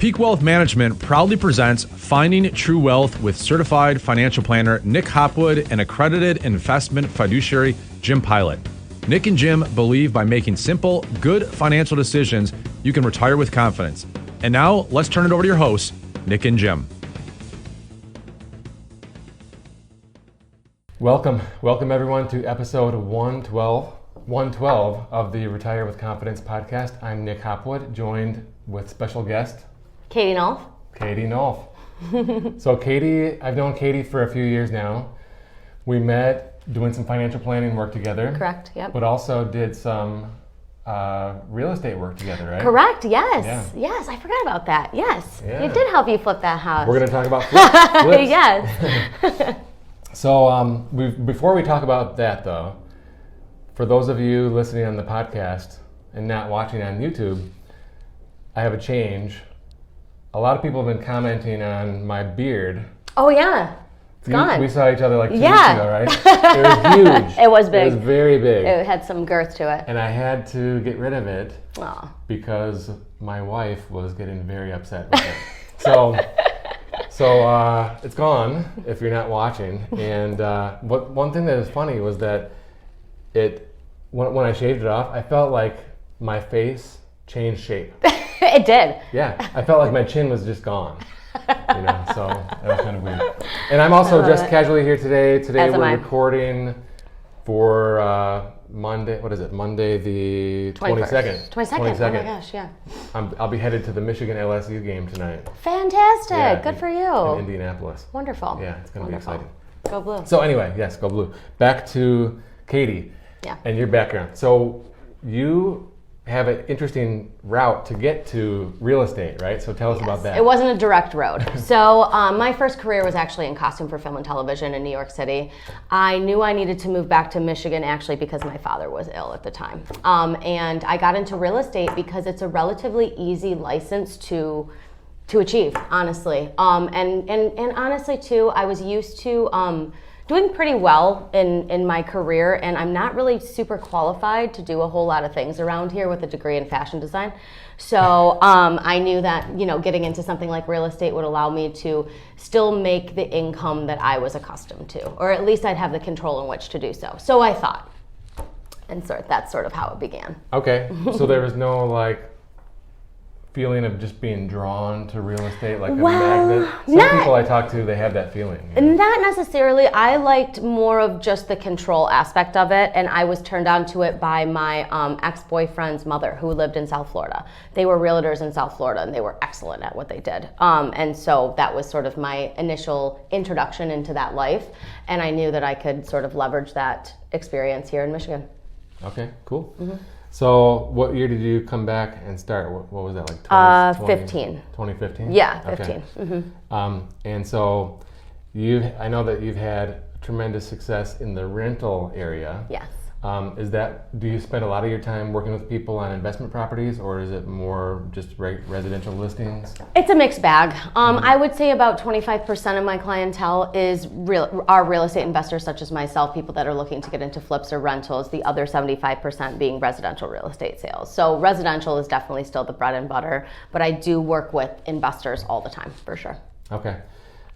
Peak Wealth Management proudly presents Finding True Wealth with certified financial planner Nick Hopwood and accredited investment fiduciary Jim Pilot. Nick and Jim believe by making simple, good financial decisions, you can retire with confidence. And now, let's turn it over to your hosts, Nick and Jim. Welcome everyone to episode 112 of the Retire with Confidence podcast. I'm Nick Hopwood, joined with special guest Katie Nolff. Katie Nolff. So Katie, I've known Katie for a few years now. We met doing some financial planning work together. Correct, yep. But also did some real estate work together, right? Correct, yes. Yeah. Yes, I forgot about that. Yes, Yeah. It did help you flip that house. We're going to talk about flips. Yes. So before we talk about that though, for those of you listening on the podcast and not watching on YouTube, I have a change. A lot of people have been commenting on my beard. Oh yeah, it's gone. We saw each other like 2 weeks ago, right? It was huge. It was big. It was very big. It had some girth to it. And I had to get rid of it because my wife was getting very upset with it. So it's gone if you're not watching. And one thing that was funny was that when I shaved it off, I felt like my face changed shape. It did. Yeah, I felt like my chin was just gone. So that was kind of weird. And I'm also just casually here today. Today we're recording for Monday. What is it? Monday the 22nd. 22nd. Oh my gosh, yeah. I'll be headed to the Michigan LSU game tonight. Fantastic. Yeah, good for you. In Indianapolis. Wonderful. Yeah, it's going to be exciting. Go Blue. So anyway, yes, go Blue. Back to Katie. Yeah. And your background. So you have an interesting route to get to real estate, right? So tell us about that. It wasn't a direct road. So my first career was actually in costume for film and television in New York City. I knew I needed to move back to Michigan actually because my father was ill at the time. And I got into real estate because it's a relatively easy license to achieve, honestly. And honestly too, I was used to doing pretty well in my career, and I'm not really super qualified to do a whole lot of things around here with a degree in fashion design. So I knew that getting into something like real estate would allow me to still make the income that I was accustomed to, or at least I'd have the control in which to do so. So I thought, and that's sort of how it began. Okay, so there was no feeling of just being drawn to real estate, like a magnet? Some people I talk to, they have that feeling. Not necessarily. I liked more of just the control aspect of it, and I was turned on to it by my ex-boyfriend's mother, who lived in South Florida. They were realtors in South Florida, and they were excellent at what they did. And so that was sort of my initial introduction into that life, and I knew that I could sort of leverage that experience here in Michigan. Okay, cool. Mm-hmm. So what year did you come back and start? What was that, like 15. 2015? Yeah, 15. Okay. Mm-hmm. And so I know that you've had tremendous success in the rental area. Yes. Do you spend a lot of your time working with people on investment properties, or is it more just residential listings? It's a mixed bag. I would say about 25% of my clientele are real estate investors such as myself, people that are looking to get into flips or rentals, the other 75% being residential real estate sales. So residential is definitely still the bread and butter, but I do work with investors all the time, for sure. Okay.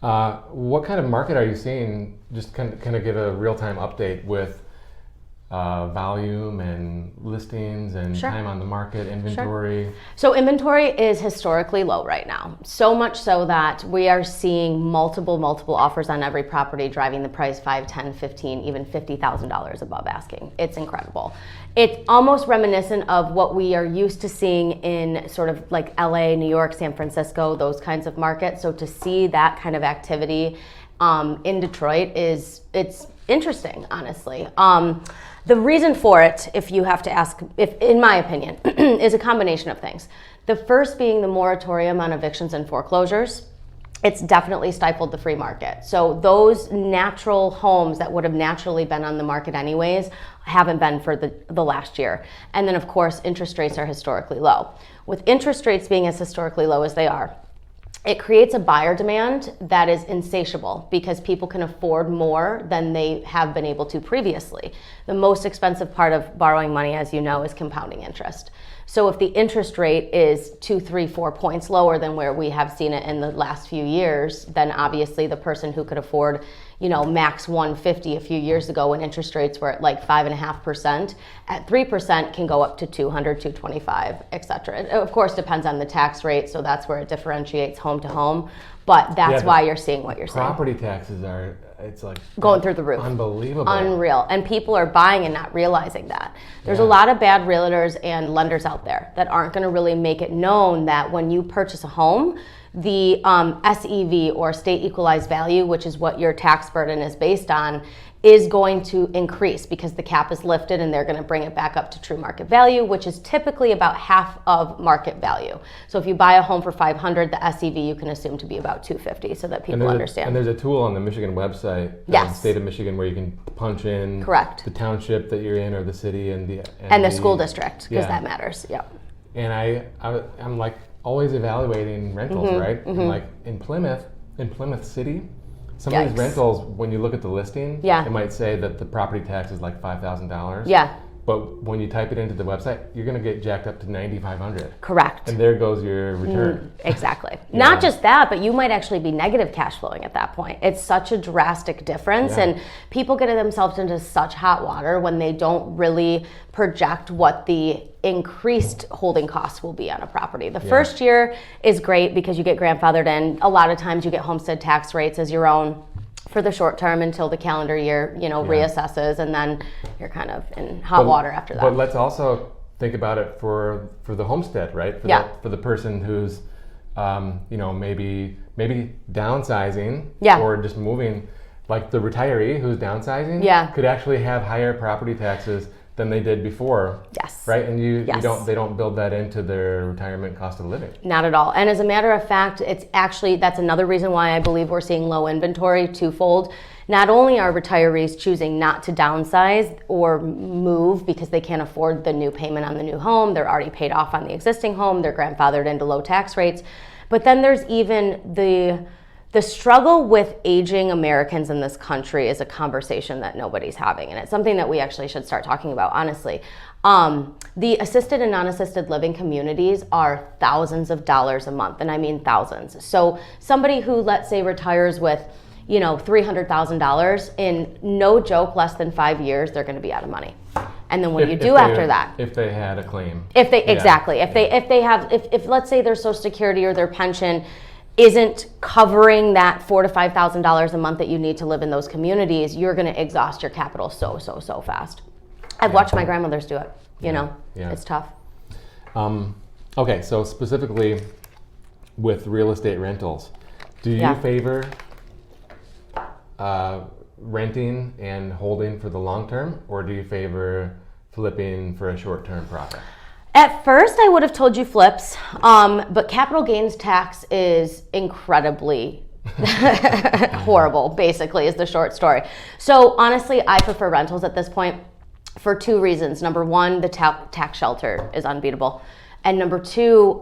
What kind of market are you seeing? Just kind of give a real-time update with volume and listings and time on the market, inventory. Sure. So inventory is historically low right now. So much so that we are seeing multiple offers on every property, driving the price $5, $10, $15, even $50,000 above asking. It's incredible. It's almost reminiscent of what we are used to seeing in sort of like LA, New York, San Francisco, those kinds of markets. So to see that kind of activity in Detroit it's interesting, honestly. The reason for it, if you have to ask, in my opinion, is a combination of things. The first being the moratorium on evictions and foreclosures. It's definitely stifled the free market. So those natural homes that would have naturally been on the market anyways haven't been for the last year. And then of course, interest rates are historically low. With interest rates being as historically low as they are, it creates a buyer demand that is insatiable because people can afford more than they have been able to previously. The most expensive part of borrowing money, as you know, is compounding interest. So if the interest rate is 2, 3, 4 points lower than where we have seen it in the last few years, then obviously the person who could afford, max 150 a few years ago when interest rates were at like 5.5%, at 3% can go up to 200, 225, et cetera. It of course depends on the tax rate, so that's where it differentiates home to home. But that's why you're seeing what you're seeing. Property taxes it's like going through the roof. Unbelievable. Unreal. And people are buying and not realizing that. There's a lot of bad realtors and lenders out there that aren't going to really make it known that when you purchase a home, the SEV, or state equalized value, which is what your tax burden is based on, is going to increase because the cap is lifted and they're going to bring it back up to true market value, which is typically about half of market value. So if you buy a home for $500, the SEV you can assume to be about $250, so that people understand. And there's a tool on the Michigan website, the state of Michigan, where you can punch in the township that you're in, or the city, and the school district, because that matters. Yep. And I'm like always evaluating rentals, right? And like in Plymouth City, some of these rentals, when you look at the listing, it might say that the property tax is like $5,000. Yeah. But when you type it into the website, you're going to get jacked up to $9,500. Correct. And there goes your return. Exactly. Not just that, but you might actually be negative cash flowing at that point. It's such a drastic difference, and people get themselves into such hot water when they don't really project what the increased holding costs will be on a property. The first year is great because you get grandfathered in. A lot of times you get homestead tax rates as your own for the short term until the calendar year, reassesses, and then you're kind of in hot water after that. But let's also think about it for the homestead, right? For the person who's, maybe downsizing or just moving, like the retiree who's downsizing could actually have higher property taxes than they did before. Yes. Right? And they don't build that into their retirement cost of living. Not at all. And as a matter of fact, that's another reason why I believe we're seeing low inventory, twofold. Not only are retirees choosing not to downsize or move because they can't afford the new payment on the new home, they're already paid off on the existing home, they're grandfathered into low tax rates, but then there's even the struggle with aging Americans in this country is a conversation that nobody's having, and it's something that we actually should start talking about, honestly. The assisted and non-assisted living communities are thousands of dollars a month, and I mean thousands. So somebody who, let's say, retires with $300,000, in no joke, less than 5 years, they're going to be out of money. And then what after that? If they had a claim. If let's say their Social Security or their pension isn't covering that $4,000 to $5,000 a month that you need to live in those communities, you're going to exhaust your capital so fast. I've watched my grandmothers do it. It's tough. Okay, so specifically with real estate rentals, do you favor renting and holding for the long term, or do you favor flipping for a short-term profit? At first, I would have told you flips, but capital gains tax is incredibly horrible, basically, is the short story. So honestly, I prefer rentals at this point for two reasons. Number one, the tax shelter is unbeatable. And number two,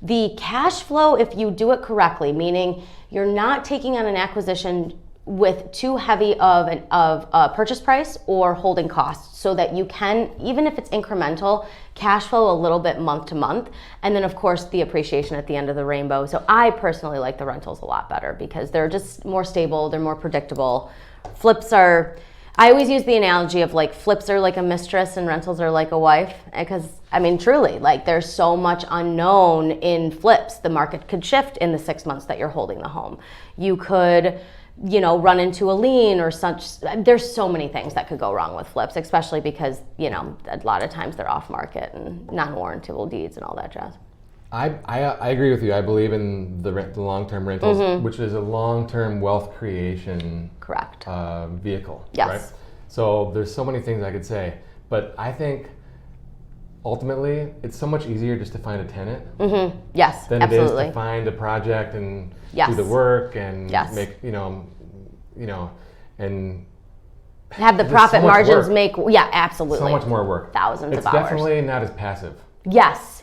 the cash flow, if you do it correctly, meaning you're not taking on an acquisition with too heavy of a purchase price or holding costs, so that you can, even if it's incremental, cash flow a little bit month to month, and then of course the appreciation at the end of the rainbow. So I personally like the rentals a lot better because they're just more stable, they're more predictable. Flips are, I always use the analogy of like flips are like a mistress and rentals are like a wife, because I mean truly, like there's so much unknown in flips. The market could shift in the 6 months that you're holding the home. You could run into a lien or such. There's so many things that could go wrong with flips, especially because, a lot of times they're off market and non-warrantable deeds and all that jazz. I agree with you. I believe in the long-term rentals, which is a long-term wealth creation vehicle. Yes. Right? So there's so many things I could say, but I think ultimately it's so much easier just to find a tenant Yes, than absolutely. it is to find a project and do the work and make, and have the profit margins make, absolutely. So much more work. Thousands of hours. It's definitely not as passive. Yes.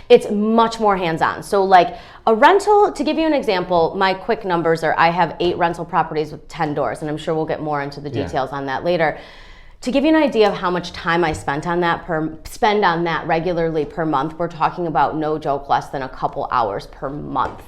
It's much more hands-on. So like a rental, to give you an example, my quick numbers are I have 8 rental properties with 10 doors, and I'm sure we'll get more into the details on that later. To give you an idea of how much time I spend on that regularly per month, we're talking about, no joke, less than a couple hours per month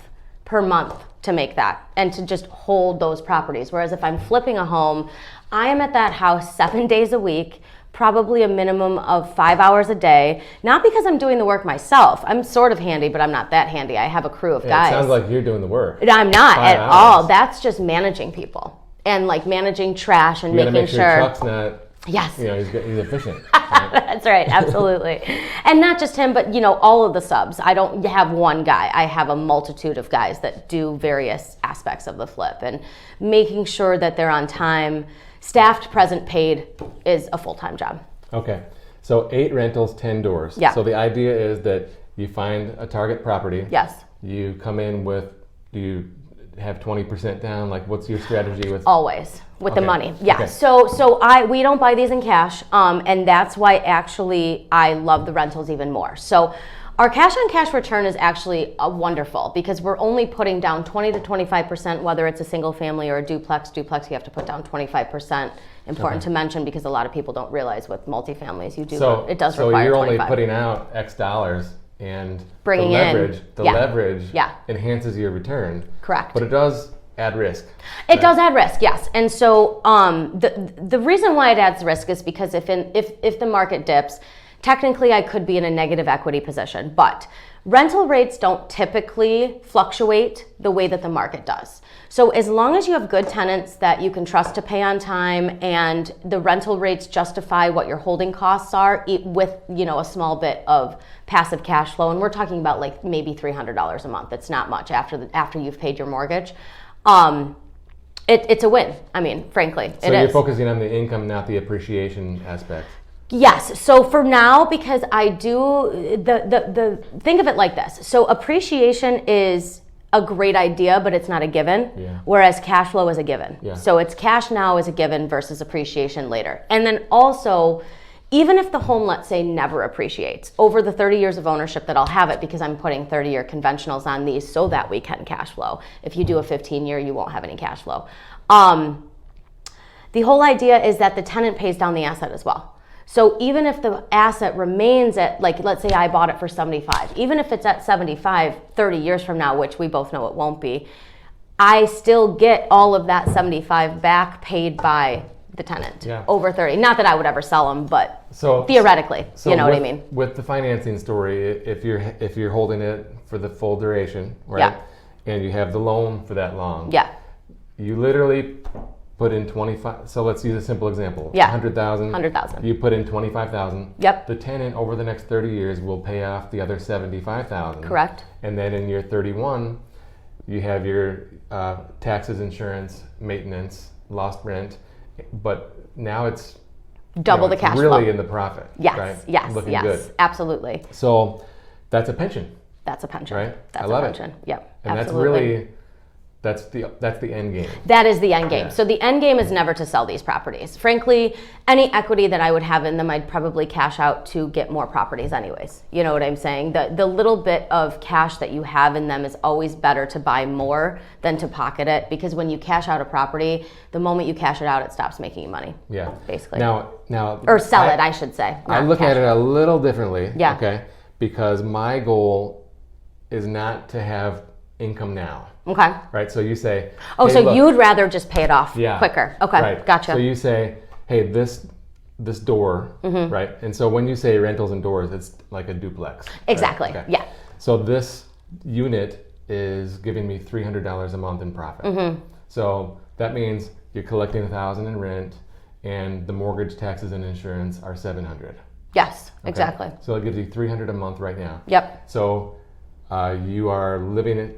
to make that and to just hold those properties. Whereas if I'm flipping a home, I am at that house 7 days a week, probably a minimum of 5 hours a day, not because I'm doing the work myself. I'm sort of handy, but I'm not that handy. I have a crew of guys. It sounds like you're doing the work. I'm not 5 at hours. all. That's just managing people and like managing trash and making make sure Chuck's not. Yes. He's efficient. Right? That's right, absolutely. And not just him, but all of the subs. I don't have one guy. I have a multitude of guys that do various aspects of the flip, and making sure that they're on time, staffed, present, paid is a full-time job. Okay. So 8 rentals, 10 doors. Yeah. So the idea is that you find a target property. Yes. You come in with, do you have 20% down? Like, what's your strategy with? Always with the money. Yeah. Okay. So we don't buy these in cash, and that's why actually I love the rentals even more. So our cash on cash return is actually wonderful because we're only putting down 20 to 25%, whether it's a single family or a duplex. Duplex, you have to put down 25%. Important to mention because a lot of people don't realize with multifamilies it does so require 25. So you're only putting out X dollars, and bringing the leverage enhances your return. Correct. But it does add risk. It does add risk, yes. And so the reason why it adds risk is because if the market dips, technically I could be in a negative equity position, but rental rates don't typically fluctuate the way that the market does. So as long as you have good tenants that you can trust to pay on time and the rental rates justify what your holding costs are with a small bit of passive cash flow, and we're talking about like maybe $300 a month. It's not much after you've paid your mortgage. It's a win. I mean, frankly, so you're focusing on the income, not the appreciation aspect. Yes. So for now, because I do think of it like this. So appreciation is a great idea, but it's not a given. Yeah. Whereas cash flow is a given. Yeah. So it's cash now is a given versus appreciation later. And then also, even if the home, let's say, never appreciates, over the 30 years of ownership that I'll have it, because I'm putting 30-year conventionals on these so that we can cash flow. If you do a 15-year, you won't have any cash flow. The whole idea is that the tenant pays down the asset as well. So even if the asset remains at, like, let's say I bought it for 75, even if it's at 75 30 years from now, which we both know it won't be, I still get all of that 75 back paid by the tenant over 30. Not that I would ever sell them, but theoretically, you know what I mean? With the financing story, if you're holding it for the full duration, right? Yeah. And you have the loan for that long. Yeah. You literally put in 25. So let's use a simple example. Yeah. 100,000. 100,000. You put in 25,000. Yep. The tenant over the next 30 years will pay off the other 75,000. Correct. And then in year 31, you have your taxes, insurance, maintenance, lost rent, but now it's double the cash really flow. in the profit. Yes. Right? Yes. Looking yes. good. Absolutely. So that's a pension. That's a pension. Right. That's I love a pension. it. Yep. And absolutely. that's the end game. That is the end game. Yeah. So the end game is never to sell these properties. Frankly, any equity that I would have in them, I'd probably cash out to get more properties anyways. You know what I'm saying? The little bit of cash that you have in them is always better to buy more than to pocket it, because when you cash out a property, the moment you cash it out, it stops making you money. Yeah. Basically. Now, or sell it, I should say. I look at it a little differently. Yeah. Okay. Because my goal is not to have income now. Okay. Right. So you say, oh, hey, so look, you'd rather just pay it off quicker. Okay. Right. Gotcha. So you say, hey, this door, right? And so when you say rentals and doors, it's like a duplex. Exactly. Right? Okay. Yeah. So this unit is giving me $300 a month in profit. So that means you're collecting $1,000 in rent, and the mortgage, taxes, and insurance are $700. Yes. Okay? Exactly. So it gives you $300 a month right now. Yep. So you are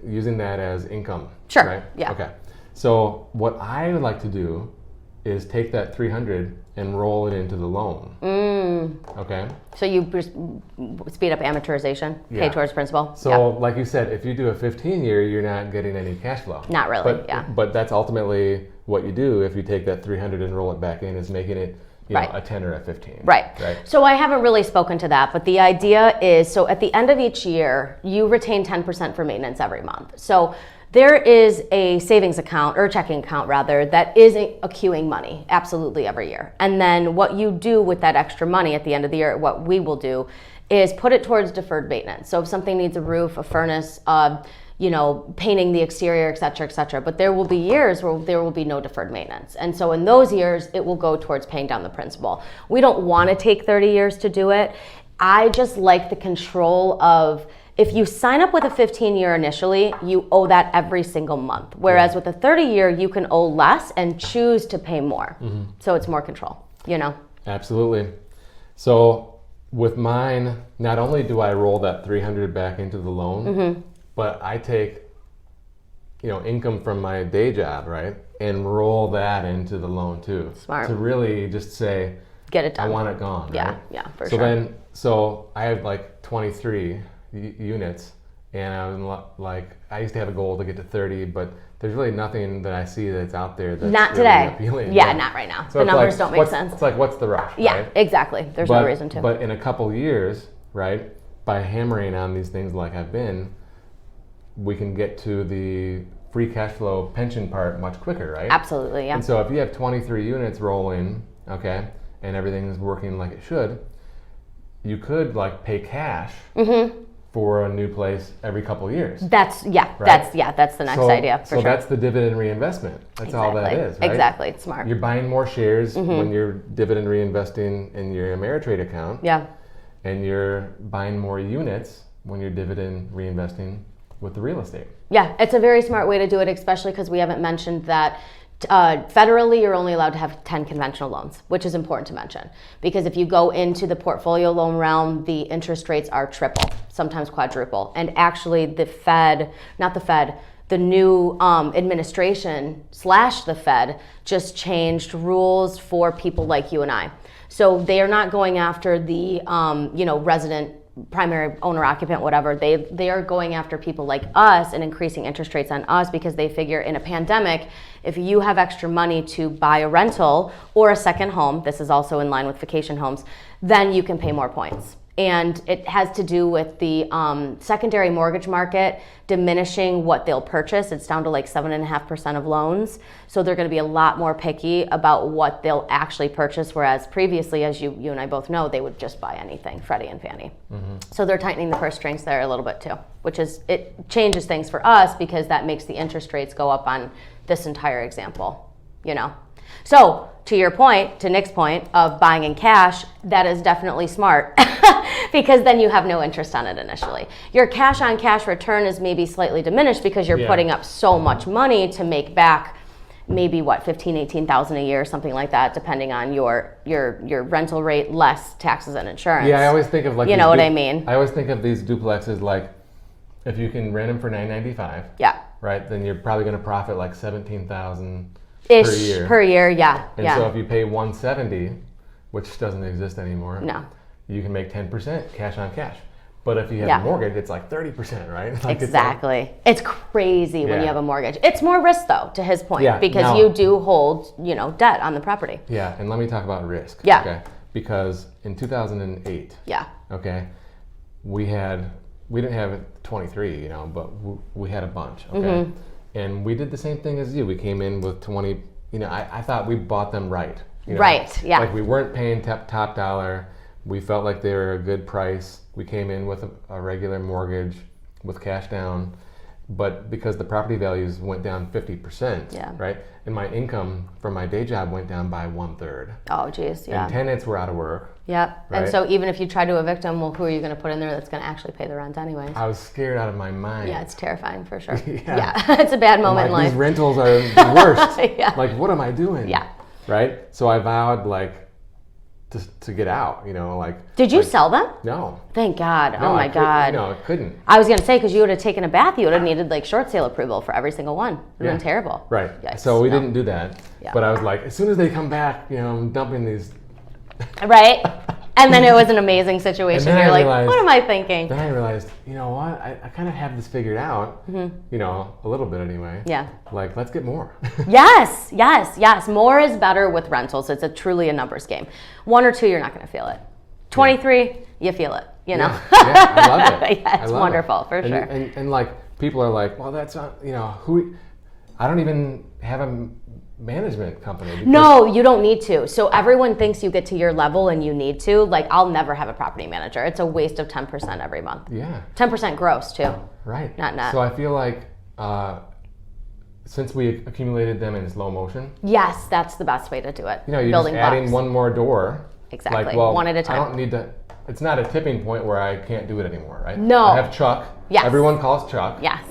using that as income. Sure. Right? Yeah. Okay. So what I would like to do is take that $300 and roll it into the loan. Okay. So you speed up amortization, pay towards principal. So like you said, if you do a 15-year, you're not getting any cash flow. Not really. But that's ultimately what you do if you take that $300 and roll it back in, is making it a 10 or a 15. Right. So I haven't really spoken to that, but the idea is, so at the end of each year, you retain 10% for maintenance every month. So there is a savings account, or checking account rather, that is accruing money absolutely every year. And then what you do with that extra money at the end of the year, what we will do is put it towards deferred maintenance. So if something needs a roof, a furnace, painting the exterior, et cetera, but there will be years where there will be no deferred maintenance. And so in those years, it will go towards paying down the principal. We don't want to take 30 years to do it. I just like the control of, if you sign up with a 15-year initially, you owe that every single month. Whereas with a 30-year, you can owe less and choose to pay more. So it's more control, Absolutely. So with mine, not only do I roll that $300 back into the loan, but I take, income from my day job, right? And roll that into the loan too. Smart. To really just say, get it done. I want it gone, right? Yeah, for sure. So I have like 23 units, and I was like, I used to have a goal to get to 30, but there's really nothing that I see that's out there that's not really today. appealing. Yeah, not right now. So the numbers don't make sense. It's like, what's the rush? Yeah, right? exactly. There's no reason to. But in a couple years, right, by hammering on these things like I've been, we can get to the free cash flow pension part much quicker, right? Absolutely, yeah. And so if you have 23 units rolling, okay, and everything's working like it should, you could like pay cash for a new place every couple of years. That's the next idea for sure. So that's the dividend reinvestment. That's all that is, right? Exactly, it's smart. You're buying more shares when you're dividend reinvesting in your Ameritrade account. Yeah. And you're buying more units when you're dividend reinvesting with the real estate. Yeah, it's a very smart way to do it, especially because we haven't mentioned that federally you're only allowed to have 10 conventional loans, which is important to mention. Because if you go into the portfolio loan realm, the interest rates are triple, sometimes quadruple. And actually the new administration / the Fed just changed rules for people like you and I. So they are not going after the resident, primary owner occupant, whatever. They are going after people like us and increasing interest rates on us because they figure in a pandemic, if you have extra money to buy a rental or a second home, this is also in line with vacation homes, then you can pay more points. And it has to do with the secondary mortgage market diminishing what they'll purchase. It's down to like 7.5% of loans. So they're going to be a lot more picky about what they'll actually purchase. Whereas previously, as you and I both know, they would just buy anything, Freddie and Fannie. So they're tightening the purse strings there a little bit too, it changes things for us because that makes the interest rates go up on this entire example, So to your point, to Nick's point of buying in cash, that is definitely smart because then you have no interest on it initially. Your cash on cash return is maybe slightly diminished because you're putting up so much money to make back maybe $18,000 a year, something like that, depending on your rental rate, less taxes and insurance. Yeah, I always think of like what I mean. I always think of these duplexes like if you can rent them for $9.95. Yeah. Right, then you're probably going to profit like $17,000 per year, yeah. And so if you pay $170, which doesn't exist anymore, you can make 10% cash on cash. But if you have a mortgage, it's like 30%, right? Like exactly. It's crazy when you have a mortgage. It's more risk though, to his point, because you do hold, debt on the property. Yeah, and let me talk about risk. Yeah. Okay. Because in 2008, okay, we didn't have 23, but we had a bunch, okay? And we did the same thing as you. We came in with 20, I thought we bought them right. Right, yeah. Like we weren't paying top dollar. We felt like they were a good price. We came in with a regular mortgage with cash down. But because the property values went down 50%, right? And my income from my day job went down by 1/3. Oh, geez, yeah. And tenants were out of work. Yep. Right? And so even if you try to evict them, well, who are you going to put in there that's going to actually pay the rent anyways? I was scared out of my mind. Yeah, it's terrifying for sure. It's a bad moment in life. These rentals are the worst. Like, what am I doing? Yeah. Right? So I vowed, to get out, Did you sell them? No. Thank God. No, oh my God. No, I couldn't. I was going to say, because you would have taken a bath, you would have needed short sale approval for every single one. It would have been terrible. Right. Yikes. So we didn't do that. Yeah. But I was like, as soon as they come back, I'm dumping these. Right. And then it was an amazing situation. You're like, realized, what am I thinking? Then I realized, you know what? I kind of have this figured out, you know, a little bit anyway. Yeah. Like, let's get more. Yes. More is better with rentals. It's truly a numbers game. 1 or 2, you're not going to feel it. 23, you feel it, you know? Yeah, I love it. Yeah, it's wonderful, for sure. And like, people are like, well, that's not, you know, I don't even have a management company. No, you don't need to. So everyone thinks you get to your level and you need to. Like, I'll never have a property manager. It's a waste of 10% every month. Yeah. 10% gross too. Right. Not net. So I feel like since we accumulated them in slow motion. Yes, that's the best way to do it. You know, you're building just adding blocks. one more door. Exactly. Like, well, one at a time. I don't need to. It's not a tipping point where I can't do it anymore, right? No. I have Chuck. Yes. Everyone calls Chuck. Yes.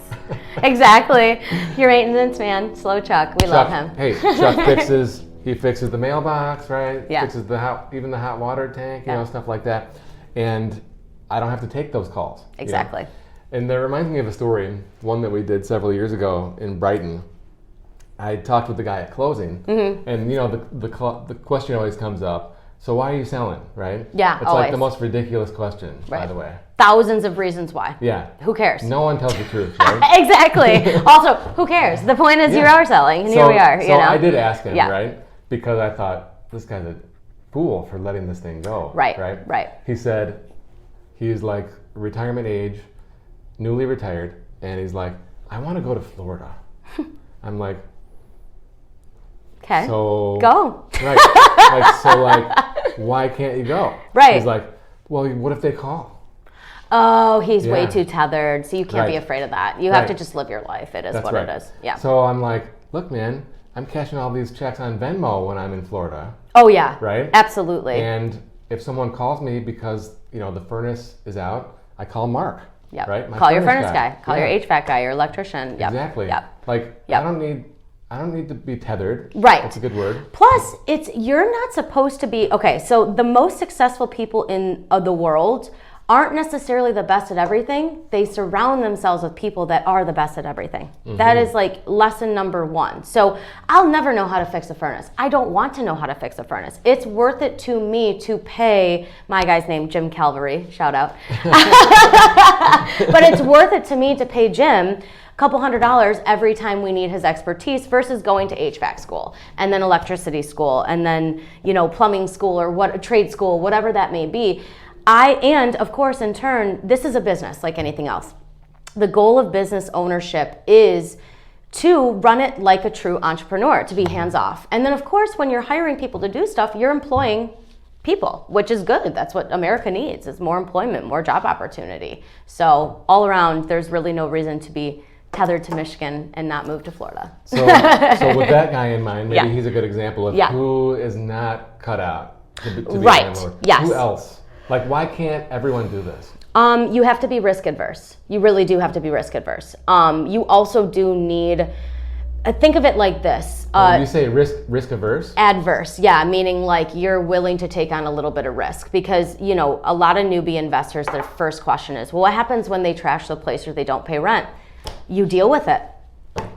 Exactly. Your maintenance man, Slow Chuck. We love him. Hey, Chuck fixes the mailbox, right? Yeah. Fixes even the hot water tank, you know, stuff like that. And I don't have to take those calls. Exactly. You know? And that reminds me of a story, one that we did several years ago in Brighton. I talked with the guy at closing, and you know, the question always comes up. So why are you selling, right? Yeah, it's always. like the most ridiculous question, by the way. Thousands of reasons why. Yeah. Who cares? No one tells the truth, right? Exactly. Also, who cares? The point is you are selling, and here we are. So you know? I did ask him, right? Because I thought, this guy's a fool for letting this thing go. Right. He said he's like retirement age, newly retired, and he's like, I want to go to Florida. I'm like, okay. So go. Right. Why can't you go? Right. He's like, well, what if they call? Oh, he's way too tethered, so you can't be afraid of that. You have to just live your life. It is That's what right. it is. Yeah. So I'm like, look, man, I'm cashing all these checks on Venmo when I'm in Florida. Oh yeah. Right. Absolutely. And if someone calls me because you know the furnace is out, I call Mark. Yeah. Right. Call your furnace guy. Call your HVAC guy. Your electrician. Yep. Exactly. Yep. Like I don't need to be tethered. Right. That's a good word. Plus, you're not supposed to be, okay, so the most successful people in the world aren't necessarily the best at everything. They surround themselves with people that are the best at everything. That is like lesson number 1. So I'll never know how to fix a furnace. I don't want to know how to fix a furnace. It's worth it to me to pay, my guy's name, Jim Calvary, shout out. But it's worth it to me to pay Jim couple $100 every time we need his expertise versus going to HVAC school and then electricity school and then, you know, plumbing school or trade school, whatever that may be. And of course, in turn, this is a business like anything else. The goal of business ownership is to run it like a true entrepreneur, to be hands-off. And then of course, when you're hiring people to do stuff, you're employing people, which is good. That's what America needs, is more employment, more job opportunity. So all around, there's really no reason to be tethered to Michigan and not move to Florida. So with that guy in mind, maybe he's a good example of who is not cut out to be a landlord. Yes. Who else? Like, why can't everyone do this? You have to be risk adverse. You really do have to be risk adverse. You also do need, think of it like this. When you say risk averse? Adverse, yeah, meaning like you're willing to take on a little bit of risk because, you know, a lot of newbie investors, their first question is, well, what happens when they trash the place or they don't pay rent? You deal with it.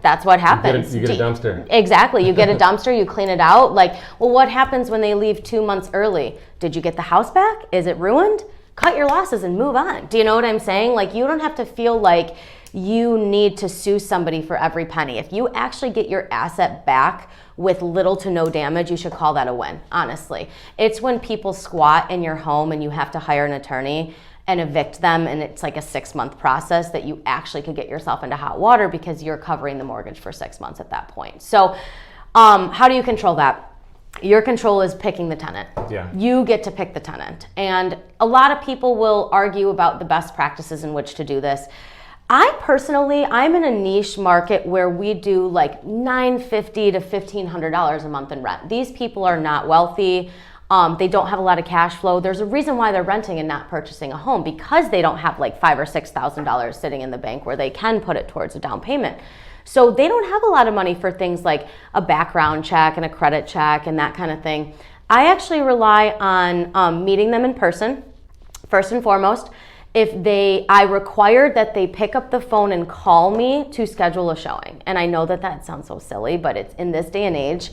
That's what happens. You get a dumpster. Exactly. You get a dumpster, you clean it out. Like, well, what happens when they leave 2 months early? Did you get the house back? Is it ruined? Cut your losses and move on. Do you know what I'm saying? Like, you don't have to feel like you need to sue somebody for every penny. If you actually get your asset back with little to no damage, you should call that a win, honestly. It's when people squat in your home and you have to hire an attorney and evict them, and it's like a 6-month process that you actually could get yourself into hot water because you're covering the mortgage for 6 months at that point. So how do you control that? Your control is picking the tenant. Yeah. You get to pick the tenant. And a lot of people will argue about the best practices in which to do this. I'm in a niche market where we do like $950 to $1,500 a month in rent. These people are not wealthy. They don't have a lot of cash flow. There's a reason why they're renting and not purchasing a home, because they don't have like $5,000 or $6,000 sitting in the bank where they can put it towards a down payment. So they don't have a lot of money for things like a background check and a credit check and that kind of thing. I actually rely on meeting them in person, first and foremost. I require that they pick up the phone and call me to schedule a showing. And I know that sounds so silly, but it's in this day and age,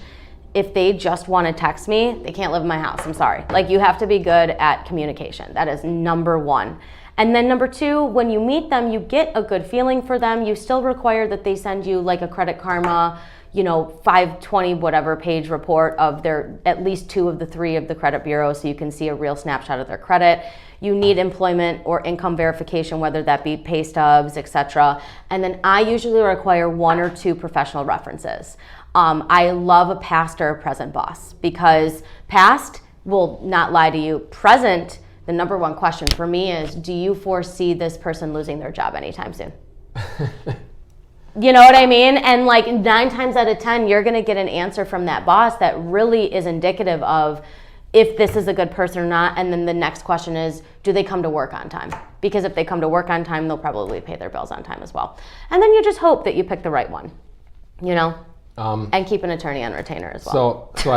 if they just want to text me, they can't live in my house. I'm sorry. Like, you have to be good at communication. That is number one. And then number two, when you meet them, you get a good feeling for them. You still require that they send you like a Credit Karma, 520 whatever page report of their at least 2 of the 3 of the credit bureau, so you can see a real snapshot of their credit. You need employment or income verification, whether that be pay stubs, etc. And then I usually require 1 or 2 professional references. I love a past or a present boss, because past will not lie to you. Present, the number one question for me is, do you foresee this person losing their job anytime soon? You know what I mean? And like 9 times out of 10, you're going to get an answer from that boss that really is indicative of if this is a good person or not. And then the next question is, do they come to work on time? Because if they come to work on time, they'll probably pay their bills on time as well. And then you just hope that you pick the right one, and keep an attorney on retainer as well. So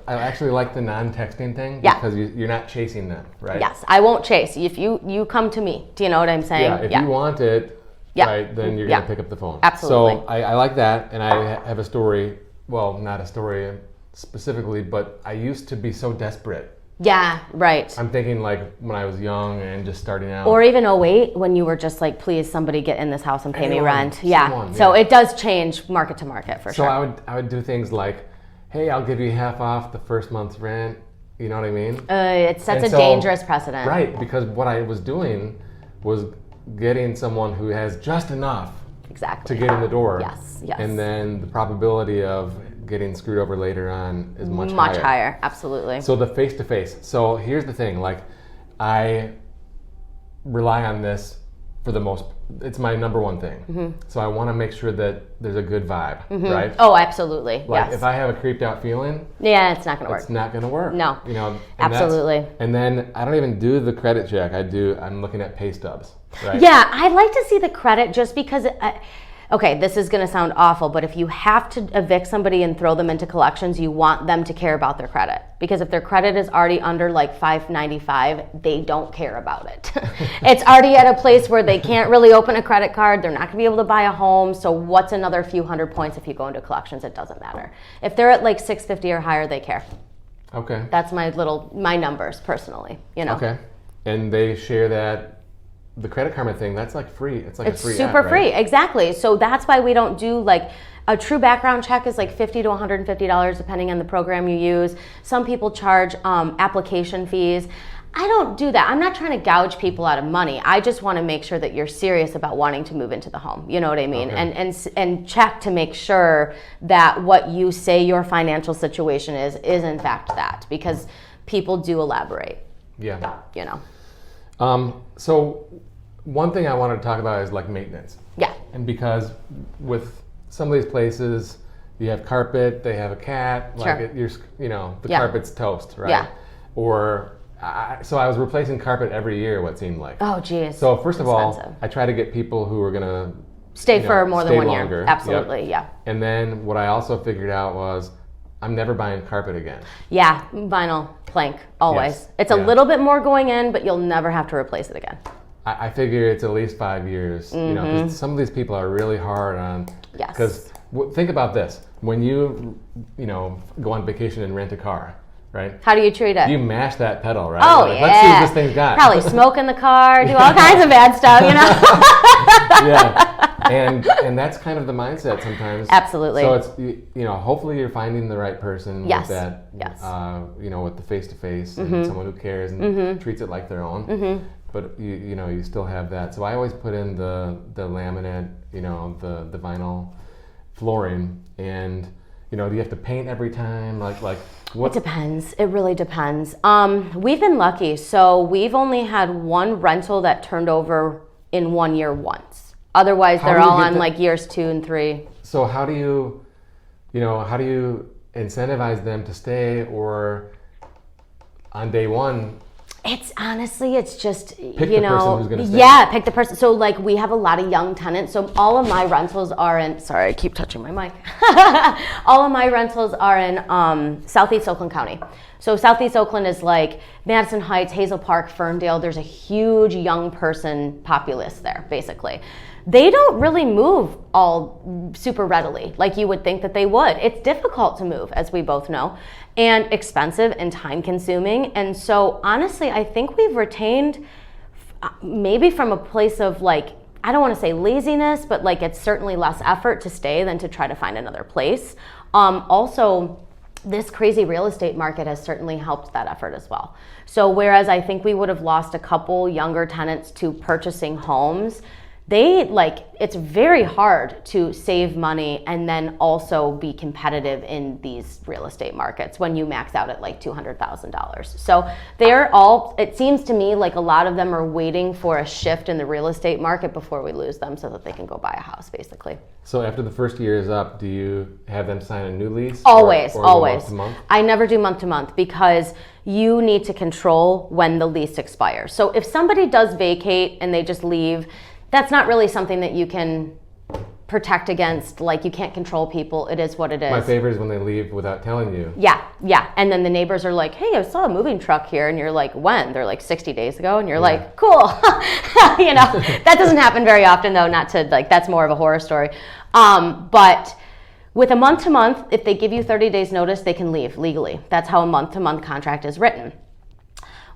I actually like the non-texting thing, because you're not chasing them, right? Yes, I won't chase. If you come to me, do you know what I'm saying? Yeah, if you want it, right, then you're going to pick up the phone. Absolutely. So I like that, and I have a story, well, not a story specifically, but I used to be so desperate. Yeah, right. I'm thinking like when I was young and just starting out. Or even 08, when you were just like, please, somebody get in this house and pay me rent. Someone, so it does change market to market for sure. So I would do things like, hey, I'll give you half off the first month's rent. You know what I mean? It sets a dangerous precedent. Right, because what I was doing was getting someone who has just enough to get in the door. Yes. And then the probability of getting screwed over later on is much higher. Absolutely. So the face-to-face. So here's the thing, like, I rely on this for the most, it's my number one thing. So I want to make sure that there's a good vibe, right? Oh, absolutely. Like, if I have a creeped out feeling, it's not going to work. It's not going to work. No. And absolutely. And then I don't even do the credit check. I'm looking at pay stubs, right? Yeah, I like to see the credit just because, okay, this is going to sound awful, but if you have to evict somebody and throw them into collections, you want them to care about their credit. Because if their credit is already under like 595, they don't care about it. It's already at a place where they can't really open a credit card. They're not going to be able to buy a home. So what's another few hundred points if you go into collections? It doesn't matter. If they're at like 650 or higher, they care. Okay. That's my numbers personally, Okay. And they share that. The Credit Karma thing, that's like free. It's like a free super app, right? free, exactly. So that's why we don't do like a true background check is like $50 to $150 depending on the program you use. Some people charge application fees. I don't do that. I'm not trying to gouge people out of money. I just want to make sure that you're serious about wanting to move into the home. You know what I mean? Okay. And check to make sure that what you say your financial situation is in fact that, because people do elaborate. Yeah. So one thing I wanted to talk about is like maintenance. Yeah. And because with some of these places, you have carpet, they have a cat, like the carpet's toast, right? Yeah. Or so I was replacing carpet every year, what seemed like. Oh, geez. So first of all, I try to get people who are gonna stay for more than 1 longer. year. Absolutely, yeah. And then what I also figured out was I'm never buying carpet again. Yeah, vinyl plank, always. Yes. It's a little bit more going in, but you'll never have to replace it again. I figure it's at least 5 years. Because some of these people are really hard on. Yes. Because think about this: when you go on vacation and rent a car, right? How do you treat it? You mash that pedal, right? Oh, like, let's see what this thing's got. Probably smoke in the car, do all kinds of bad stuff, Yeah. And that's kind of the mindset sometimes. Absolutely. So it's hopefully you're finding the right person with that. Yes. With the face-to-face and someone who cares and treats it like their own. But you still have that. So I always put in the laminate, the vinyl flooring, and do you have to paint every time? Like what? It depends. It really depends. We've been lucky. So we've only had one rental that turned over in 1 year once. Otherwise, they're all on like years 2 and 3. So how do you incentivize them to stay, or on day one? It's honestly, it's just, pick the person who's gonna stay. Yeah, pick the person. So like we have a lot of young tenants. So all of my rentals are in, sorry, I keep touching my mic. All of my rentals are in Southeast Oakland County. So Southeast Oakland is like Madison Heights, Hazel Park, Ferndale. There's a huge young person populace there, basically. They don't really move all super readily like you would think that they would. It's difficult to move, as we both know, and expensive and time consuming. And so honestly, I think we've retained, maybe from a place of like, I don't want to say laziness, but like it's certainly less effort to stay than to try to find another place. Also, this crazy real estate market has certainly helped that effort as well. So whereas I think we would have lost a couple younger tenants to purchasing homes, it's very hard to save money and then also be competitive in these real estate markets when you max out at like $200,000. So it seems to me like a lot of them are waiting for a shift in the real estate market before we lose them so that they can go buy a house, basically. So after the first year is up, do you have them sign a new lease? Always. Month to month? I never do month to month because you need to control when the lease expires. So if somebody does vacate and they just leave, that's not really something that you can protect against. Like, you can't control people. It is what it is. My favorite is when they leave without telling you. Yeah. And then the neighbors are like, hey, I saw a moving truck here. And you're like, when? They're like 60 days ago. And you're like, cool. That doesn't happen very often, though. Not to, like, that's more of a horror story. But with a month to month, if they give you 30 days notice, they can leave legally. That's how a month to month contract is written.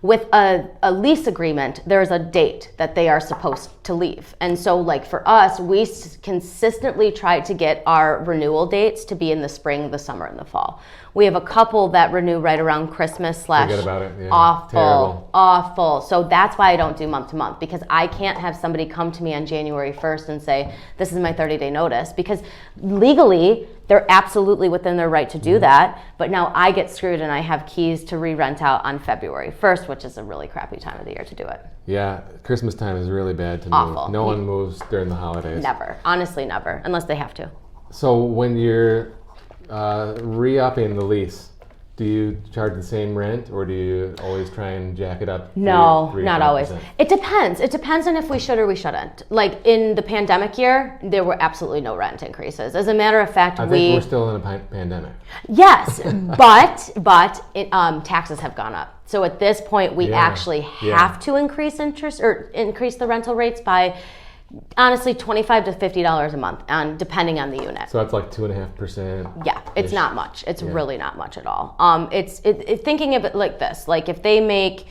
With a lease agreement, there's a date that they are supposed to leave. And so like for us, we consistently try to get our renewal dates to be in the spring, the summer, and the fall. We have a couple that renew right around Christmas / Forget about it. Yeah. Awful. So that's why I don't do month to month, because I can't have somebody come to me on January 1st and say, this is my 30-day notice, because legally they're absolutely within their right to do that. But now I get screwed and I have keys to re-rent out on February 1st, which is a really crappy time of the year to do it. Yeah, Christmas time is really bad to Awful. move. No one moves during the holidays. Never. Honestly, never. Unless they have to. So when you're re-upping the lease, do you charge the same rent, or do you always try and jack it up? No, not always. It depends. It depends on if we should or we shouldn't. Like in the pandemic year, there were absolutely no rent increases. As a matter of fact, I think we're still in a pandemic. Yes, but taxes have gone up. So at this point, we actually have to increase interest or increase the rental rates by, honestly, $25 to $50 a month, depending on the unit. So that's like 2.5%. Yeah, it's not much. It's really not much at all. It's thinking of it like this: like if they make,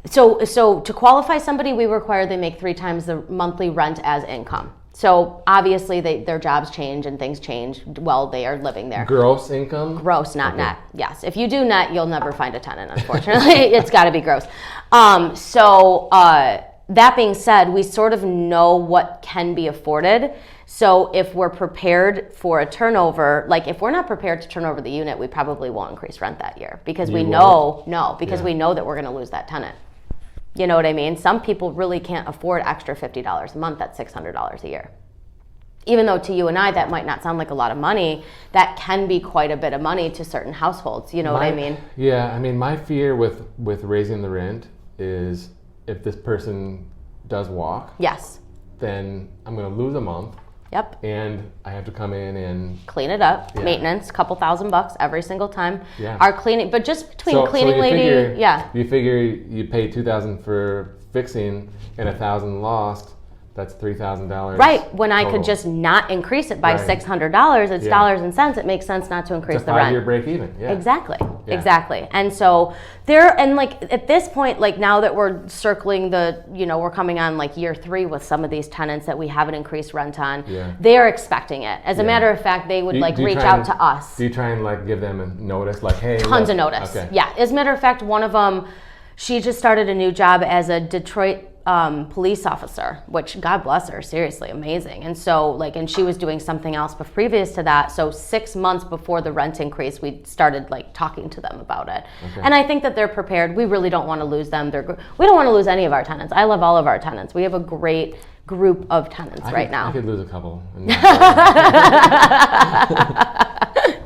so to qualify somebody, we require they make 3 times the monthly rent as income. So obviously their jobs change and things change while they are living there. Gross income? Gross, not net. Yes. If you do net, you'll never find a tenant, unfortunately. It's got to be gross. That being said, we sort of know what can be afforded. So if we're prepared for a turnover, like if we're not prepared to turn over the unit, we probably won't increase rent that year because we know that we're going to lose that tenant. You know what I mean? Some people really can't afford extra $50 a month. That's $600 a year. Even though to you and I, that might not sound like a lot of money, that can be quite a bit of money to certain households. You know what I mean? Yeah, I mean, my fear with raising the rent is if this person does walk, yes, then I'm going to lose a month. Yep. And I have to come in and clean it up. Yeah. Maintenance, couple $1,000 every single time. Yeah. Our cleaning, but just between cleaning lady, You figure you pay $2,000 for fixing and $1,000 lost. That's $3,000. Right. When total. I could just not increase it by $600, it's dollars and cents. It makes sense not to increase the rent. It's a 5-year break even. Yeah. Exactly. And so at this point, like now that we're circling we're coming on like year 3 with some of these tenants that we haven't increased rent on. Yeah. They're expecting it. As a matter of fact, they would reach out to us. Do you try and like give them a notice, like, hey? Tons of notice. Okay. Yeah. As a matter of fact, one of them, she just started a new job as a Detroit police officer, which God bless her, seriously amazing. And so and she was doing something else but previous to that. So 6 months before the rent increase, we started talking to them about it. Okay. And I think that they're prepared. We really don't want to lose them. We don't want to lose any of our tenants. I love all of our tenants. We have a great group of tenants now. I could lose a couple.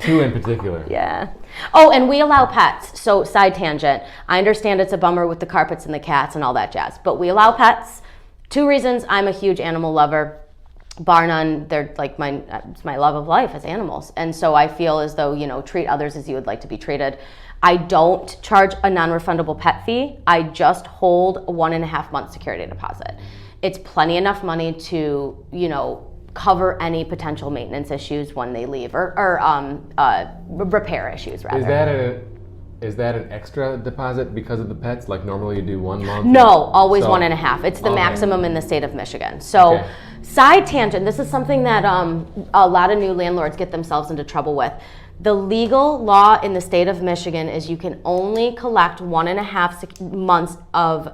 2 in particular. Yeah. Oh, and we allow pets. So side tangent. I understand it's a bummer with the carpets and the cats and all that jazz, but we allow pets. 2 reasons. I'm a huge animal lover. bar none, they're like it's my love of life is animals. And so I feel as though, treat others as you would like to be treated. I don't charge a non-refundable pet fee. I just hold a 1.5 month security deposit. It's plenty enough money to, cover any potential maintenance issues when they leave or repair issues rather. Is that an extra deposit because of the pets? Like normally you do 1 month? No, always 1.5. It's the maximum in the state of Michigan. So side tangent, this is something that a lot of new landlords get themselves into trouble with. The legal law in the state of Michigan is you can only collect 1.5 months of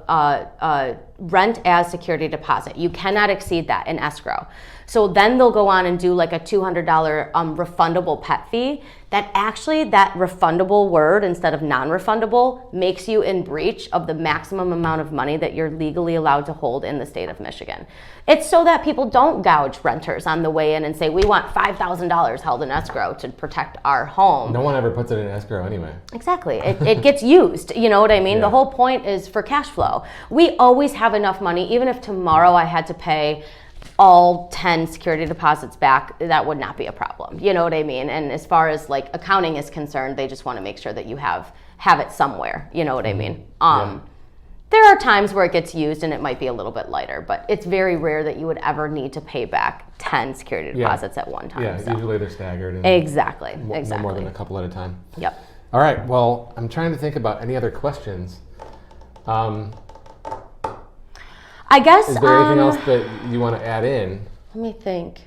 rent as security deposit. You cannot exceed that in escrow. So then they'll go on and do like a $200 refundable pet fee. That refundable word instead of non-refundable makes you in breach of the maximum amount of money that you're legally allowed to hold in the state of Michigan. It's so that people don't gouge renters on the way in and say, we want $5,000 held in escrow to protect our home. No one ever puts it in escrow anyway. Exactly. It gets used. You know what I mean? Yeah. The whole point is for cash flow. We always have enough money. Even if tomorrow I had to pay all 10 security deposits back, that would not be a problem. You know what I mean? And as far as like accounting is concerned, they just want to make sure that you have it somewhere. You know what I mean? There are times where it gets used and it might be a little bit lighter, but it's very rare that you would ever need to pay back 10 security deposits at one time. Yeah, usually they're staggered. Exactly. No more than a couple at a time. Yep. All right, well, I'm trying to think about any other questions. I guess. Is there anything else that you want to add in? Let me think.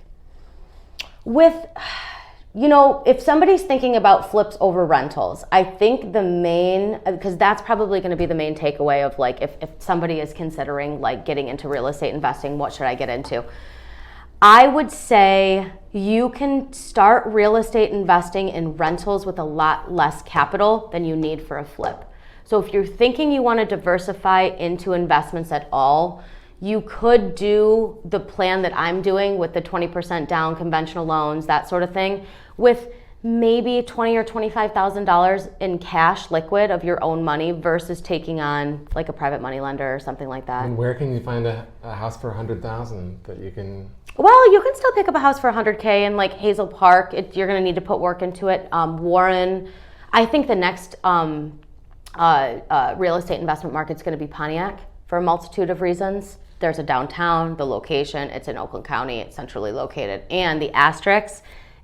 If somebody's thinking about flips over rentals, I think because that's probably going to be the main takeaway of like, if somebody is considering like getting into real estate investing, what should I get into? I would say you can start real estate investing in rentals with a lot less capital than you need for a flip. So if you're thinking you want to diversify into investments at all, you could do the plan that I'm doing with the 20% down conventional loans, that sort of thing, with maybe $20,000 or $25,000 in cash liquid of your own money versus taking on like a private money lender or something like that. And where can you find a house for $100,000 that you can? Well, you can still pick up a house for $100K in like Hazel Park. You're going to need to put work into it. Warren, I think the next real estate investment market is going to be Pontiac for a multitude of reasons. There's a downtown, the location, it's in Oakland County, it's centrally located. And the asterisk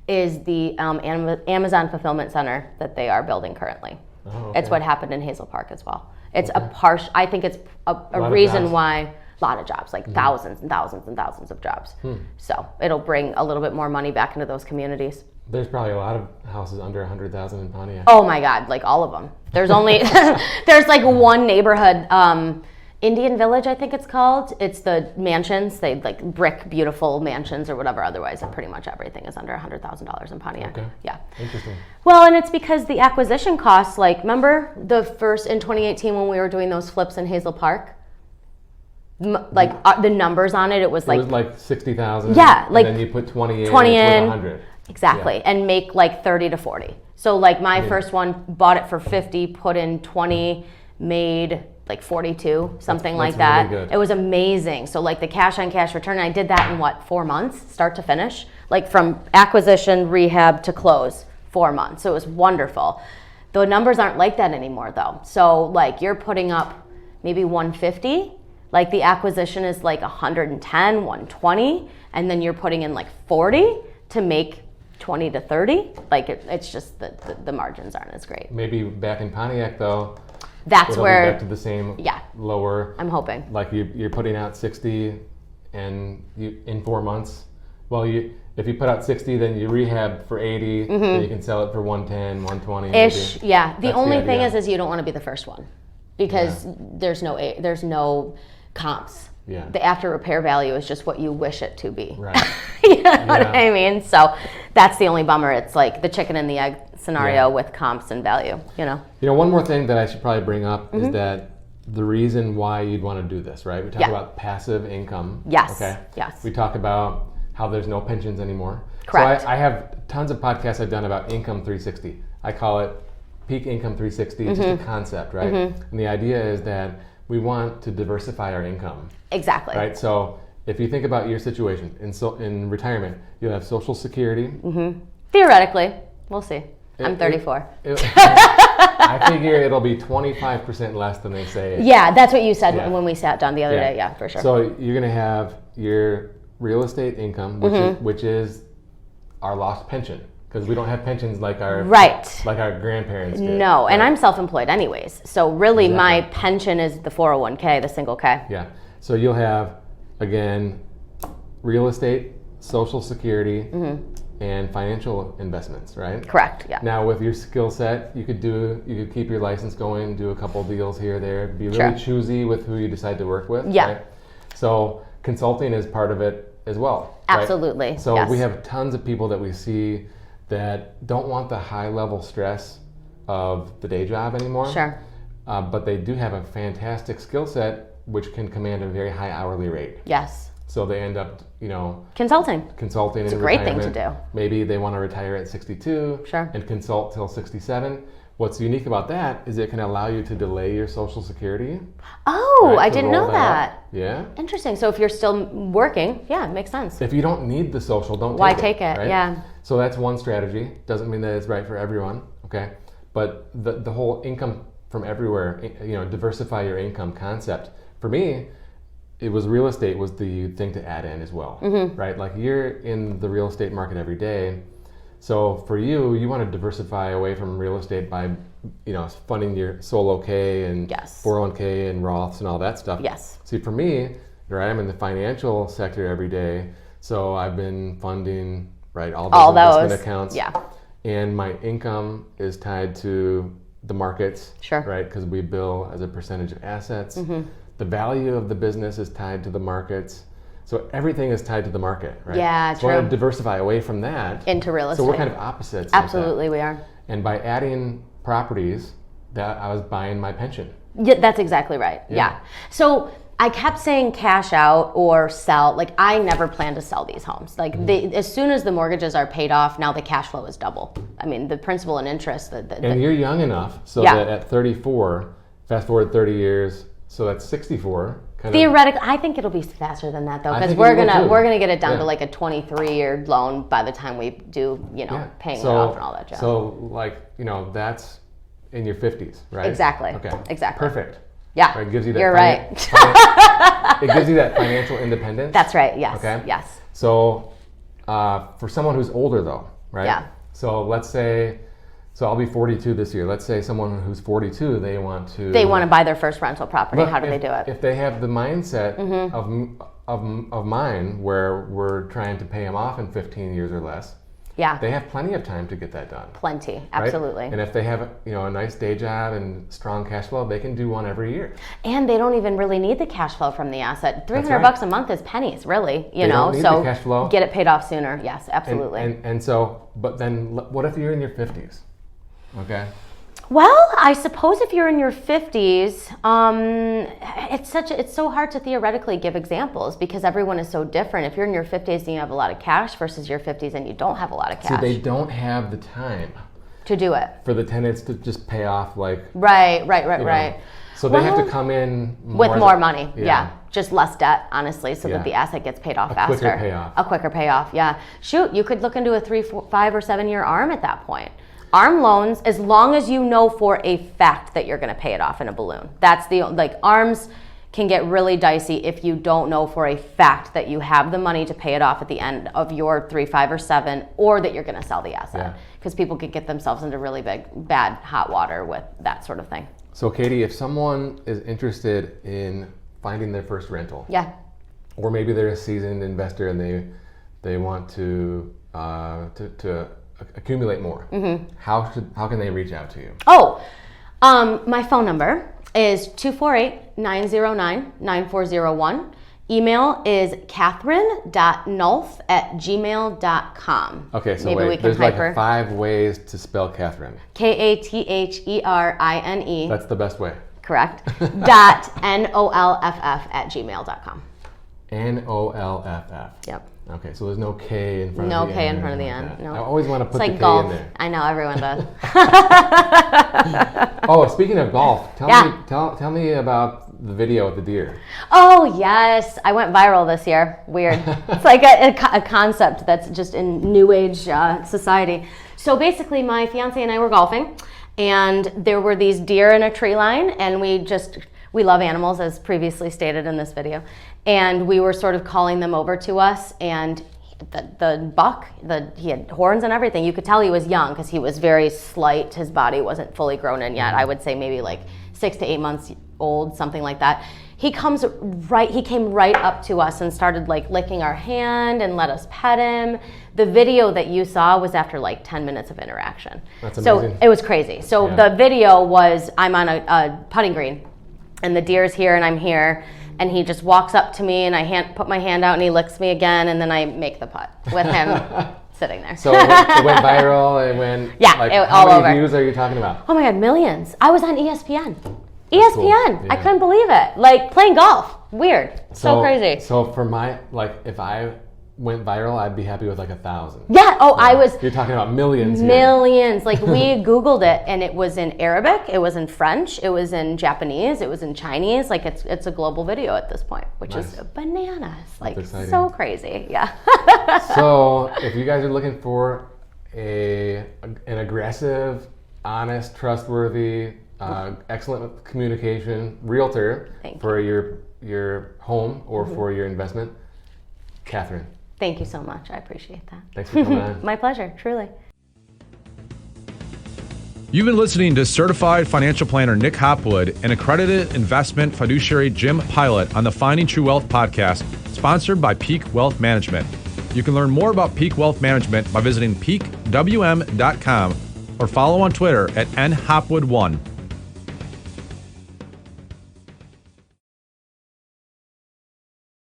is the Amazon fulfillment center that they are building currently. Oh, okay. It's what happened in Hazel Park as well. It's I think it's a reason why, a lot of jobs, like thousands and thousands and thousands of jobs. So it'll bring a little bit more money back into those communities. There's probably a lot of houses under 100,000 in Pontiac. Oh my God, like all of them. There's only, there's like one neighborhood, Indian Village, I think it's called. It's the mansions. They like brick, beautiful mansions or whatever. Otherwise, pretty much everything is under $100,000 in Pontiac. Okay. Yeah. Interesting. Well, and it's because the acquisition costs, like, remember in 2018 when we were doing those flips in Hazel Park? The numbers on it was like 60,000. Yeah. Like, and then you put 20 in. 100. Exactly. Yeah. And make like 30 to 40. So like my first one, bought it for 50, put in 20, made like 42, something like that. Really good. It was amazing. So like the cash on cash return, I did that in 4 months, start to finish, like from acquisition, rehab to close, 4 months. So it was wonderful. The numbers aren't like that anymore though. So like you're putting up maybe 150, like the acquisition is like 110, 120, and then you're putting in like 40 to make 20 to 30. Like it's just the margins aren't as great. Maybe back in Pontiac though, that's where back to the same lower. I'm hoping. Like you're putting out 60, and you in 4 months. Well, if you put out 60, then you rehab for 80, then you can sell it for 110, 120. Ish, maybe. Yeah. The only thing is you don't want to be the first one because there's no comps. Yeah. The after repair value is just what you wish it to be. Right. You know what I mean? So that's the only bummer. It's like the chicken and the egg scenario with comps and value, you know? One more thing that I should probably bring up is that the reason why you'd want to do this, right? We talk about passive income. Yes. Okay. Yes. We talk about how there's no pensions anymore. Correct. So I have tons of podcasts I've done about Income 360. I call it Peak Income 360. It's just a concept, right? And the idea is that we want to diversify our income. Exactly. Right? So if you think about your situation, in retirement, you'll have Social Security. Mm-hmm. Theoretically, we'll see. I'm 34. I figure it'll be 25% less than they say. Yeah, that's what you said when we sat down the other day. Yeah, for sure. So you're going to have your real estate income, which is our lost pension, because we don't have pensions like our grandparents did. No, and I'm self-employed anyways. So really my pension is the 401k, the single K. Yeah. So you'll have, again, real estate, Social Security, and financial investments, right? Correct. Yeah. Now, with your skill set, you could keep your license going, do a couple deals here or there, be really choosy with who you decide to work with. Yeah. Right? So consulting is part of it as well. Absolutely. Right? So we have tons of people that we see that don't want the high level stress of the day job anymore. Sure. But they do have a fantastic skill set which can command a very high hourly rate. Yes. So they end up, consulting. It's a great thing to do. Maybe they want to retire at 62 and consult till 67. What's unique about that is it can allow you to delay your Social Security. Oh, I didn't know that. Yeah. Interesting. So if you're still working, it makes sense. If you don't need the social, don't Why take it. Right? Yeah. So that's one strategy. Doesn't mean that it's right for everyone. Okay. But the whole income from everywhere, diversify your income concept. For me, it was real estate was the thing to add in as well, right? Like you're in the real estate market every day. So for you want to diversify away from real estate by, funding your solo K and 401k and Roths and all that stuff. Yes. See, for me, right, I'm in the financial sector every day. So I've been funding, all those investment accounts. Yeah. And my income is tied to the markets, right? Because we bill as a percentage of assets. The value of the business is tied to the markets. So everything is tied to the market, right? Yeah, so I want to diversify away from that. Into real estate. So we're kind of opposites. Absolutely, we are. And by adding properties, that I was buying my pension. Yeah, that's exactly right. Yeah. So I kept saying cash out or sell. Like I never plan to sell these homes. Like as soon as the mortgages are paid off, now the cash flow is double. I mean, the principal and interest. And you're young enough so that at 34, fast forward 30 years, so that's 64. Theoretically, I think it'll be faster than that though, because we're gonna get it down to like a 23-year loan by the time we do, paying it off and all that jazz. So that's in your 50s, right? Exactly. Okay. Exactly. Perfect. Yeah. Right, gives you that You're right. It gives you that financial independence. That's right. Yes. Okay. Yes. So for someone who's older though, right? Yeah. So let's say. So I'll be 42 this year. Let's say someone who's 42, they want to buy their first rental property. How do they do it? If they have the mindset of mine, where we're trying to pay them off in 15 years or less, they have plenty of time to get that done. Plenty, absolutely. Right? And if they have a nice day job and strong cash flow, they can do one every year. And they don't even really need the cash flow from the asset. $300 a month is pennies, really. Don't need the cash flow. Get it paid off sooner. Yes, absolutely. And so, but then what if you're in your 50s? Okay. Well, I suppose if you're in your 50s, it's so hard to theoretically give examples because everyone is so different. If you're in your 50s and you have a lot of cash versus your 50s and you don't have a lot of cash. So they don't have the time to do it. For the tenants to just pay off Right. So they have to come in with more money. Yeah. Just less debt, honestly, so that the asset gets paid off faster. A quicker payoff. Yeah. Shoot, you could look into a 3, 4, 5, or 7 year ARM at that point. ARM loans, as long as you know for a fact that you're going to pay it off in a balloon. That's ARMs can get really dicey if you don't know for a fact that you have the money to pay it off at the end of your 3, 5, or 7, or that you're going to sell the asset. Because people could get themselves into really bad hot water with that sort of thing. So Katie, if someone is interested in finding thecan their rental, or maybe they're a seasoned investor and they want to accumulate more, how can they reach out to you? My phone number is 248-909-9401. Email is catherine.nolff@gmail.com. Okay, so there's like 5 ways to spell Catherine. Katherine. That's the best way. Correct. .NOLFF@gmail.com. NOLFF. Yep. Okay, so there's no K in front of the end. No K in front of the end. No. I always want to put the K golf. in there. I know, everyone does. Oh, speaking of golf, tell me about the video of the deer. Oh, yes. I went viral this year. Weird. It's like a concept that's just in new age society. So basically, my fiance and I were golfing, and there were these deer in a tree line, and we love animals, as previously stated in this video, and we were sort of calling them over to us, and the buck, he had horns and everything. You could tell he was young because he was very slight. His body wasn't fully grown in yet. I would say maybe like 6 to 8 months old, something like that. He came right up to us and started like licking our hand and let us pet him. The video that you saw was after like 10 minutes of interaction. That's amazing. So it was crazy. So the video was, I'm on a putting green, and the deer's here and I'm here, and he just walks up to me, and I put my hand out, and he licks me again, and then I make the putt with him sitting there. So it went viral. It went all how over. many views are you talking about? Oh my God, millions. I was on ESPN. That's cool. ESPN. Yeah. I couldn't believe it. Like playing golf. Weird. So crazy. So for my, like, if I went viral, I'd be happy with like 1,000. Yeah. Oh, I was. You're talking about millions here. Millions. Like we Googled it, and it was in Arabic, it was in French, it was in Japanese, it was in Chinese. Like it's a global video at this point, which is bananas. Like so crazy. Yeah. So if you guys are looking for an aggressive, honest, trustworthy, excellent communication realtor for your home or for your investment, Catherine. Thank you so much. I appreciate that. Thanks for coming on. My pleasure, truly. You've been listening to certified financial planner Nick Hopwood and accredited investment fiduciary Jim Pilot on the Finding True Wealth podcast, sponsored by Peak Wealth Management. You can learn more about Peak Wealth Management by visiting peakwm.com or follow on Twitter at nhopwood1.